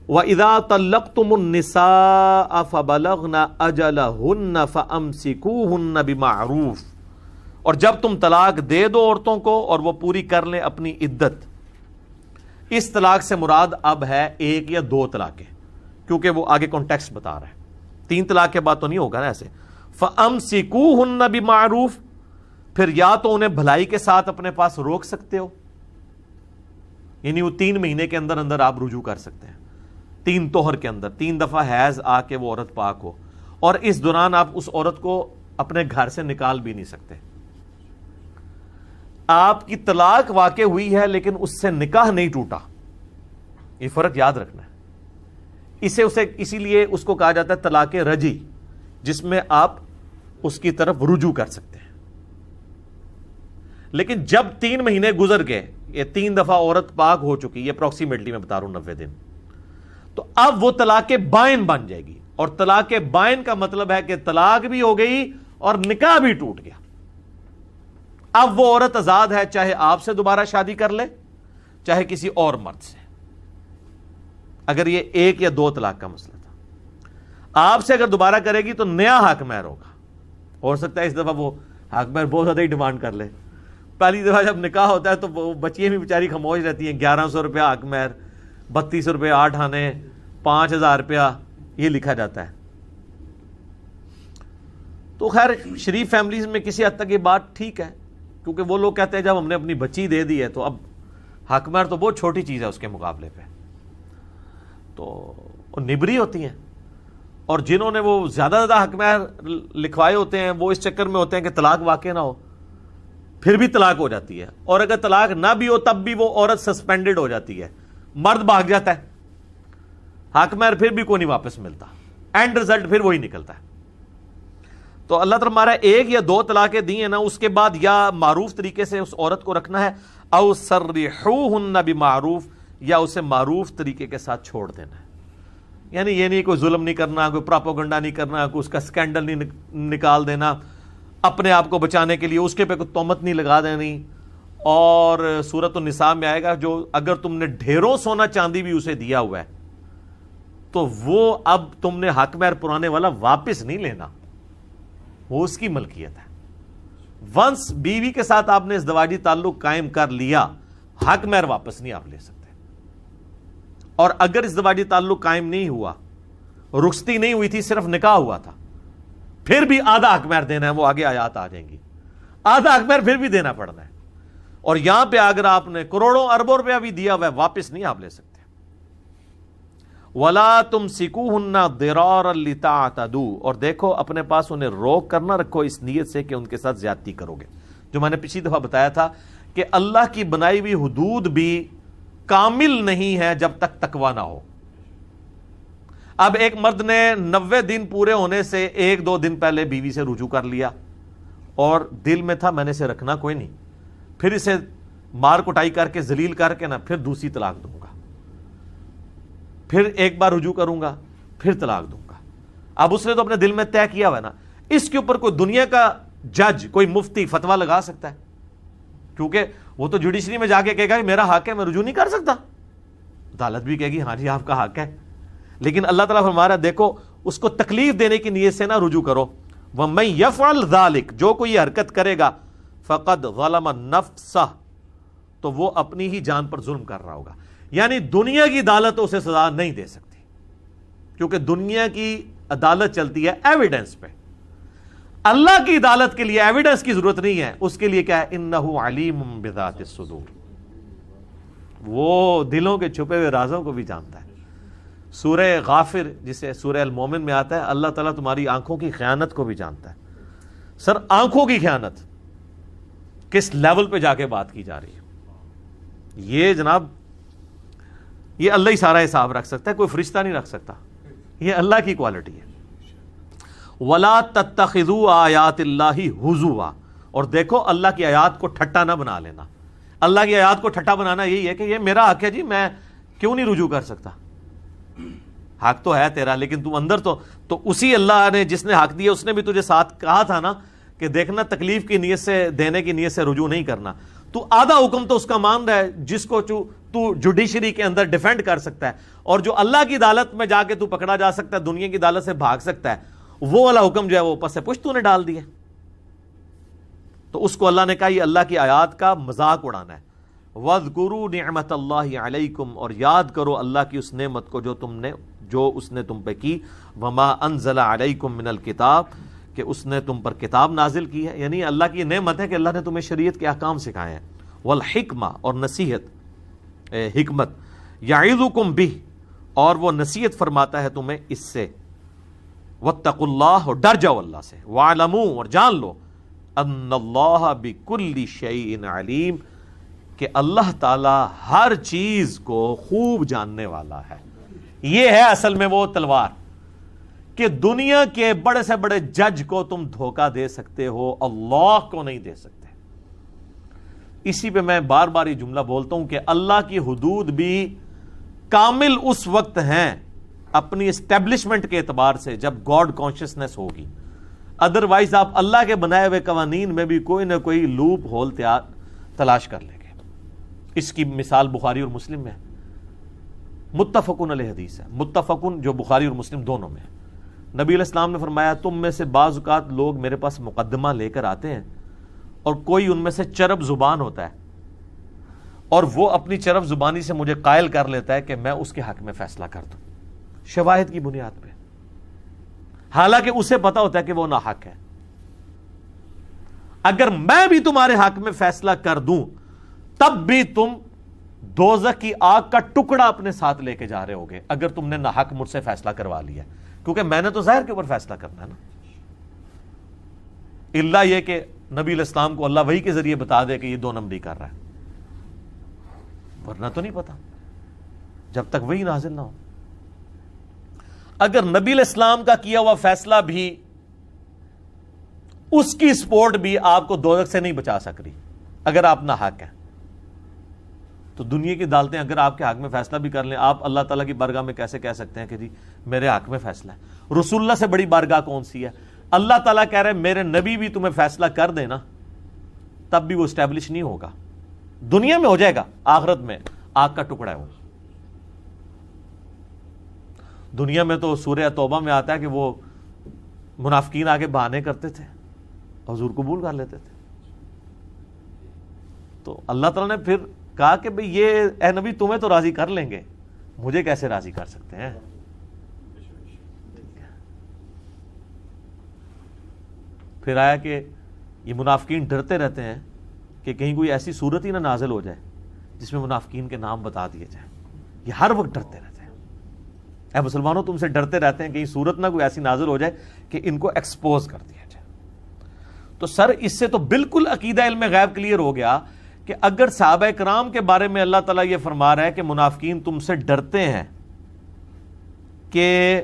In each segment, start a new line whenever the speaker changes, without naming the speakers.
وَإِذَا طَلَّقْتُمُ النِّسَاءَ فَبَلَغْنَ أَجَلَهُنَّ فَأَمْسِكُوهُنَّ بِمَعْرُوفٍ، اور جب تم طلاق دے دو عورتوں کو اور وہ پوری کر لیں اپنی عدت. اس طلاق سے مراد اب ہے ایک یا دو طلاقیں، کیونکہ وہ آگے کانٹیکسٹ بتا رہا ہے، 3 طلاق کے بعد تو نہیں ہوگا نا ایسے. فَأَمْسِكُوهُنَّ بِمَعْرُوفٍ، پھر یا تو انہیں بھلائی کے ساتھ اپنے پاس روک سکتے ہو، یعنی وہ 3 مہینے کے اندر اندر آپ رجوع کر سکتے ہیں، 3 طہر کے اندر 3 دفعہ حیض آ کے وہ عورت پاک ہو، اور اس دوران آپ اس عورت کو اپنے گھر سے نکال بھی نہیں سکتے. آپ کی طلاق واقع ہوئی ہے لیکن اس سے نکاح نہیں ٹوٹا، یہ فرق یاد رکھنا ہے. اسی لیے اس کو کہا جاتا ہے طلاق رجعی، جس میں آپ اس کی طرف رجوع کر سکتے ہیں. لیکن جب 3 مہینے گزر گئے، یہ 3 دفعہ عورت پاک ہو چکی، یہ اپروکسیمیٹلی میں بتا رہا ہوں 90 دن، تو اب وہ طلاق بائن بن جائے گی. اور طلاق بائن کا مطلب ہے کہ طلاق بھی ہو گئی اور نکاح بھی ٹوٹ گیا. اب وہ عورت آزاد ہے، چاہے آپ سے دوبارہ شادی کر لے چاہے کسی اور مرد سے. اگر یہ 1 یا 2 طلاق کا مسئلہ تھا، آپ سے اگر دوبارہ کرے گی تو نیا حق مہر ہوگا. ہو سکتا ہے اس دفعہ وہ حق مہر بہت زیادہ ہی ڈیمانڈ کر لے. پہلی دفعہ جب نکاح ہوتا ہے تو وہ بچیاں بھی بیچاری خاموش رہتی ہیں، 1100 روپیہ حق مہر، 3200 روپے 8 آنے، 5000 روپیہ یہ لکھا جاتا ہے. تو خیر شریف فیملیز میں کسی حد تک یہ بات ٹھیک ہے، کیونکہ وہ لوگ کہتے ہیں جب ہم نے اپنی بچی دے دی ہے تو اب حق مہر تو بہت چھوٹی چیز ہے اس کے مقابلے پہ. تو نبری ہوتی ہیں، اور جنہوں نے وہ زیادہ حق مہر لکھوائے ہوتے ہیں وہ اس چکر میں ہوتے ہیں کہ طلاق واقع نہ ہو، پھر بھی طلاق ہو جاتی ہے. اور اگر طلاق نہ بھی ہو تب بھی وہ عورت سسپینڈڈ ہو جاتی ہے، مرد بھاگ جاتا ہے، حق مہر پھر بھی کوئی نہیں واپس ملتا، اینڈ رزلٹ پھر وہی نکلتا ہے. تو اللہ تعالیٰ ہمارا 1 یا 2 طلاقیں دی ہیں نا، اس کے بعد یا معروف طریقے سے اس عورت کو رکھنا ہے، او سرحوہن بمعروف، یا اسے معروف طریقے کے ساتھ چھوڑ دینا ہے. یعنی یہ نہیں کوئی ظلم نہیں کرنا، کوئی پراپوگنڈا نہیں کرنا، کوئی اس کا سکینڈل نہیں نکال دینا، اپنے آپ کو بچانے کے لیے اس کے پہ کوئی تہمت نہیں لگا دینی. اور سورۃ النساء میں آئے گا جو اگر تم نے ڈھیروں سونا چاندی بھی اسے دیا ہوا ہے تو وہ اب تم نے حق مہر پرانے والا واپس نہیں لینا، وہ اس کی ملکیت ہے. ونس بیوی کے ساتھ آپ نے ازدواجی تعلق قائم کر لیا، حق مہر واپس نہیں آپ لے سکتے. اور اگر ازدواجی تعلق قائم نہیں ہوا، رخصتی نہیں ہوئی تھی، صرف نکاح ہوا تھا، پھر بھی آدھا حق مہر دینا ہے. وہ آگے آیات آ جائیں گی، آدھا حق مہر پھر بھی دینا پڑنا ہے. اور یہاں پہ اگر آپ نے کروڑوں اربوں روپیہ بھی دیا ہوا ہے، واپس نہیں آپ لے سکتے. وَلَا تُمْسِكُوهُنَّ ضِرَارًا لِتَعْتَدُوا، اور دیکھو اپنے پاس انہیں روک کرنا رکھو اس نیت سے کہ ان کے ساتھ زیادتی کرو گے. جو میں نے پچھلی دفعہ بتایا تھا کہ اللہ کی بنائی ہوئی حدود بھی کامل نہیں ہے جب تک تقوی نہ ہو. اب ایک مرد نے 90 دن پورے ہونے سے 1-2 دن پہلے بیوی سے رجوع کر لیا اور دل میں تھا میں نے اسے رکھنا کوئی نہیں، پھر اسے مار کٹائی کر کے ذلیل کر کے نا پھر دوسری طلاق دوں گا، پھر ایک بار رجوع کروں گا، پھر طلاق دوں گا. اب اس نے تو اپنے دل میں طے کیا ہوا ہے نا. اس کے اوپر کوئی دنیا کا جج، کوئی مفتی فتویٰ لگا سکتا ہے؟ کیونکہ وہ تو جوڈیشری میں جا کے کہے گا کہ میرا حق ہے، میں رجوع نہیں کر سکتا. عدالت بھی کہے گی ہاں جی آپ کا حق ہے. لیکن اللہ تعالیٰ فرما رہا ہے دیکھو اس کو تکلیف دینے کی نیت سے نہ رجوع کرو. وَمَن يَفْعَلْ ذَلِكَ، جو کوئی حرکت کرے گا، فَقَدْ ظَلَمَ نَفْسَهُ، تو وہ اپنی ہی جان پر ظلم کر رہا ہوگا. یعنی دنیا کی عدالت اسے سزا نہیں دے سکتی، کیونکہ دنیا کی عدالت چلتی ہے ایویڈنس پہ. اللہ کی عدالت کے لیے ایویڈنس کی ضرورت نہیں ہے، اس کے لیے کیا ہے، انہ علیم بذات الصدور، وہ دلوں کے چھپے ہوئے رازوں کو بھی جانتا ہے. سورہ غافر جسے سورہ المومن میں آتا ہے، اللہ تعالیٰ تمہاری آنکھوں کی خیانت کو بھی جانتا ہے. سر آنکھوں کی خیانت کس لیول پہ جا کے بات کی جا رہی ہے، یہ جناب یہ اللہ ہی سارا حساب رکھ سکتا ہے، کوئی فرشتہ نہیں رکھ سکتا. یہ اللہ کی کوالٹی ہے. وَلَا تَتَّخِذُوا آیَاتِ اللَّهِ هُزُوًا، اور دیکھو اللہ کی آیات کو ٹھٹا نہ بنا لینا. اللہ کی آیات کو ٹھٹا بنانا یہی ہے کہ یہ میرا حق ہے جی، میں کیوں نہیں رجوع کر سکتا. حق تو ہے تیرا، لیکن تم اندر تو اسی اللہ نے جس نے حق دیا اس نے بھی تجھے ساتھ کہا تھا نا کہ دیکھنا تکلیف کی نیت سے، دینے کی نیت سے رجوع نہیں کرنا. تو آدھا حکم تو اس کا مان رہا ہے جس کو تو جوڈیشری کے اندر ڈیفینڈ کر سکتا ہے، اور جو اللہ کی عدالت میں جا کے تو پکڑا جا سکتا ہے، دنیا کی عدالت سے بھاگ سکتا ہے، وہ والا حکم جو ہے وہ اوپر سے پشت تو نے ڈال دیا. تو اس کو اللہ نے کہا یہ اللہ کی آیات کا مذاق اڑانا ہے. وَاذْكُرُوا نِعْمَةَ اللَّهِ عَلَيْكُمْ، اور یاد کرو اللہ کی اس نعمت کو جو اس نے تم پہ کی. وَمَا أَنزَلَ عَلَيْكُمْ مِنَ الْكِتَابِ، کہ اس نے تم پر کتاب نازل کی ہے، یعنی اللہ کی یہ نعمت ہے کہ اللہ نے تمہیں شریعت کے احکام سکھائے ہیں. والحکمہ، اور نصیحت، حکمت. یعظکم بہ، اور وہ نصیحت فرماتا ہے تمہیں اس سے. واتقوا اللہ، اور ڈر جاؤ اللہ سے. واعلموا، اور جان لو. ان اللہ بکل شیء علیم، کہ اللہ تعالی ہر چیز کو خوب جاننے والا ہے. یہ ہے اصل میں وہ تلوار کہ دنیا کے بڑے سے بڑے جج کو تم دھوکہ دے سکتے ہو، اللہ کو نہیں دے سکتے. اسی پہ میں بار بار یہ جملہ بولتا ہوں کہ اللہ کی حدود بھی کامل اس وقت ہیں اپنی اسٹیبلشمنٹ کے اعتبار سے جب گاڈ کانشیسنس ہوگی. ادروائز آپ اللہ کے بنائے ہوئے قوانین میں بھی کوئی نہ کوئی لوپ ہول تلاش کر لیں گے. اس کی مثال بخاری اور مسلم میں ہے. متفقن علیہ حدیث ہے، متفقن جو بخاری اور مسلم دونوں میں ہے. نبی علیہ السلام نے فرمایا تم میں سے بعض اوقات لوگ میرے پاس مقدمہ لے کر آتے ہیں اور کوئی ان میں سے چرب زبان ہوتا ہے اور وہ اپنی چرب زبانی سے مجھے قائل کر لیتا ہے کہ میں اس کے حق میں فیصلہ کر دوں شواہد کی بنیاد پہ، حالانکہ اسے پتا ہوتا ہے کہ وہ ناحق ہے. اگر میں بھی تمہارے حق میں فیصلہ کر دوں تب بھی تم دوزخ کی آگ کا ٹکڑا اپنے ساتھ لے کے جا رہے ہوگے اگر تم نے ناحق مجھ سے فیصلہ کروا لیا، کیونکہ میں نے تو ظاہر کے اوپر فیصلہ کرنا ہے نا. اللہ یہ کہ نبی علیہ السلام کو اللہ وحی کے ذریعے بتا دے کہ یہ 2 نمبری کر رہا ہے، ورنہ تو نہیں پتا جب تک وحی نازل نہ ہو. اگر نبی علیہ السلام کا کیا ہوا فیصلہ بھی، اس کی سپورٹ بھی آپ کو دوزخ سے نہیں بچا سک رہی اگر آپ ناحق ہیں، تو دنیا کی عدالتیں اگر آپ کے حق میں فیصلہ بھی کر لیں، آپ اللہ تعالیٰ کی بارگاہ میں کیسے کہہ سکتے ہیں کہ جی میرے حق میں فیصلہ ہے؟ رسول اللہ سے بڑی بارگاہ کون سی ہے؟ اللہ تعالیٰ کہہ رہے میرے نبی بھی تمہیں فیصلہ کر دینا تب بھی وہ اسٹیبلش نہیں ہوگا. دنیا میں ہو جائے گا، آخرت میں آگ کا ٹکڑا ہے وہ. دنیا میں تو سورہ توبہ میں آتا ہے کہ وہ منافقین آگے بہانے کرتے تھے، حضور قبول کر لیتے تھے. تو اللہ تعالیٰ نے پھر کہا کہ بھئی یہ اے نبی تمہیں تو راضی کر لیں گے، مجھے کیسے راضی کر سکتے ہیں؟ پھر آیا کہ یہ منافقین ڈرتے رہتے ہیں کہ کہیں کوئی ایسی صورت ہی نہ نازل ہو جائے جس میں منافقین کے نام بتا دیے جائیں. یہ ہر وقت ڈرتے رہتے ہیں. اے مسلمانوں تم سے ڈرتے رہتے ہیں کہ یہ صورت نہ کوئی ایسی نازل ہو جائے کہ ان کو ایکسپوز کر دیا جائے. تو سر اس سے تو بالکل عقیدہ علم غیب کلیئر ہو گیا کہ اگر صحابہ کرام کے بارے میں اللہ تعالیٰ یہ فرما رہا ہے کہ منافقین تم سے ڈرتے ہیں کہ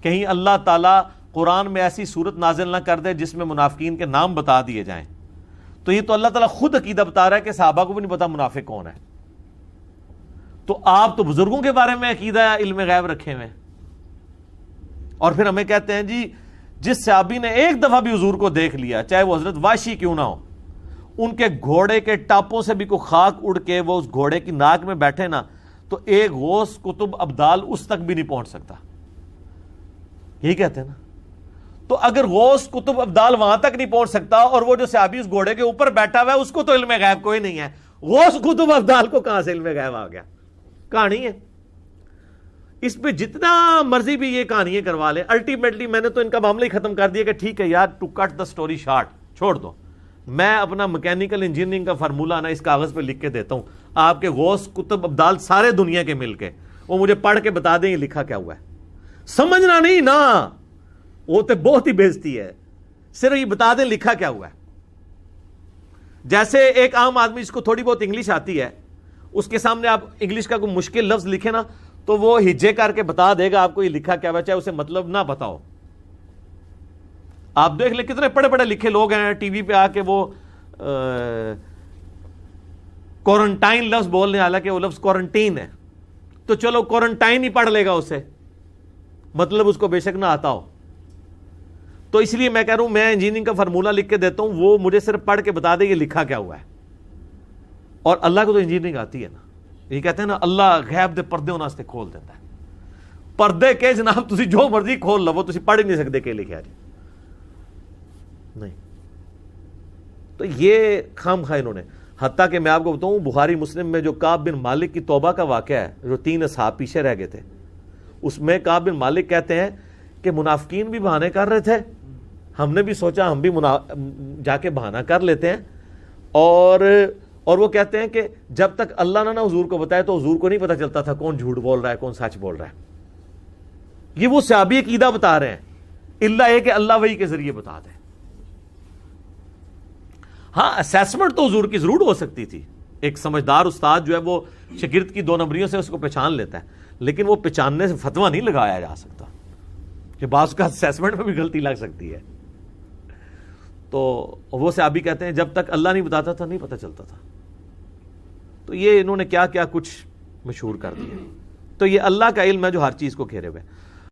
کہیں اللہ تعالیٰ قرآن میں ایسی صورت نازل نہ کر دے جس میں منافقین کے نام بتا دیے جائیں، تو یہ تو اللہ تعالیٰ خود عقیدہ بتا رہا ہے کہ صحابہ کو بھی نہیں پتا منافق کون ہے. تو آپ تو بزرگوں کے بارے میں عقیدہ علم غیب رکھے ہوئے، اور پھر ہمیں کہتے ہیں جی جس صحابی نے ایک دفعہ بھی حضور کو دیکھ لیا، چاہے وہ حضرت واشی کیوں نہ ہو، ان کے گھوڑے کے ٹاپوں سے بھی کوئی خاک اڑ کے وہ اس گھوڑے کی ناک میں بیٹھے نا، تو ایک غوث کتب ابدال اس تک بھی نہیں پہنچ سکتا. یہی کہتے ہیں نا. تو اگر غوث کتب ابدال وہاں تک نہیں پہنچ سکتا اور وہ جو صحابی اس گھوڑے کے اوپر بیٹھا ہوا ہے اس کو تو علم غیب کوئی نہیں ہے، غوث کتب ابدال کو کہاں سے علم غیب آ گیا؟ کہانی ہے. اس پہ جتنا مرضی بھی یہ کہانیاں کروا لیں، الٹیمیٹلی میں نے تو ان کا معاملہ ہی ختم کر دیا کہ ٹھیک ہے یار، to cut the story short, چھوڑ دو. میں اپنا میکینیکل انجینئرنگ کا فارمولہ نا اس کاغذ پہ لکھ کے دیتا ہوں، آپ کے غوث کتب ابدال سارے دنیا کے مل کے وہ مجھے پڑھ کے بتا دیں یہ لکھا کیا ہوا ہے. سمجھنا نہیں نا، وہ تو بہت ہی بےزتی ہے، صرف یہ بتا دیں لکھا کیا ہوا ہے. جیسے ایک عام آدمی جس کو تھوڑی بہت انگلش آتی ہے، اس کے سامنے آپ انگلش کا کوئی مشکل لفظ لکھے نا تو وہ ہجے کر کے بتا دے گا آپ کو یہ لکھا کیا ہوا، چاہے اسے مطلب نہ پتا ہو. آپ دیکھ لیں کتنے پڑھے پڑھے لکھے لوگ ہیں ٹی وی پہ آ کے وہ کوارنٹائن لفظ بولنے، حالانکہ وہ لفظ کوارنٹین ہے، تو چلو کوارنٹائن ہی پڑھ لے گا اسے، مطلب اس کو بے شک نہ آتا ہو. تو اس لیے میں کہہ رہا ہوں میں انجینئرنگ کا فارمولہ لکھ کے دیتا ہوں، وہ مجھے صرف پڑھ کے بتا دے یہ لکھا کیا ہوا ہے. اور اللہ کو تو انجینئرنگ آتی ہے نا. یہ کہتے ہیں نا اللہ غیب دے پردے انہاں واسطے کھول دیتا ہے. پردے کے جناب تسی جو مرضی کھول لو تسی پڑھ ہی نہیں سکتے کہ لکھا جی نہیں. تو یہ خام خواہ انہوں نے, حتیٰ کہ میں آپ کو بتاؤں بخاری مسلم میں جو کعب بن مالک کی توبہ کا واقعہ ہے, جو 3 اصحاب پیچھے رہ گئے تھے, اس میں کعب بن مالک کہتے ہیں کہ منافقین بھی بہانے کر رہے تھے, ہم نے بھی سوچا ہم بھی جا کے بہانہ کر لیتے ہیں, اور وہ کہتے ہیں کہ جب تک اللہ نہ حضور کو بتائے تو حضور کو نہیں پتہ چلتا تھا کون جھوٹ بول رہا ہے کون سچ بول رہا ہے. یہ وہ صحابی عقیدہ بتا رہے ہیں, اللہ یہ کہ اللہ وحی کے ذریعے بتا دے. ہاں اسیسمنٹ تو حضور کی ضرور ہو سکتی تھی, ایک سمجھدار استاد جو ہے وہ شاگرد کی 2 نمبریوں سے اس کو پہچان لیتا ہے, لیکن وہ پہچاننے سے فتویٰ نہیں لگایا جا سکتا کہ بعض کا اسیسمنٹ میں بھی غلطی لگ سکتی ہے. تو وہ صحابی کہتے ہیں جب تک اللہ نہیں بتاتا تھا نہیں پتہ چلتا تھا. تو یہ انہوں نے کیا کیا کچھ مشہور کر دیا. تو یہ اللہ کا علم ہے جو ہر چیز کو گھیرے ہوئے.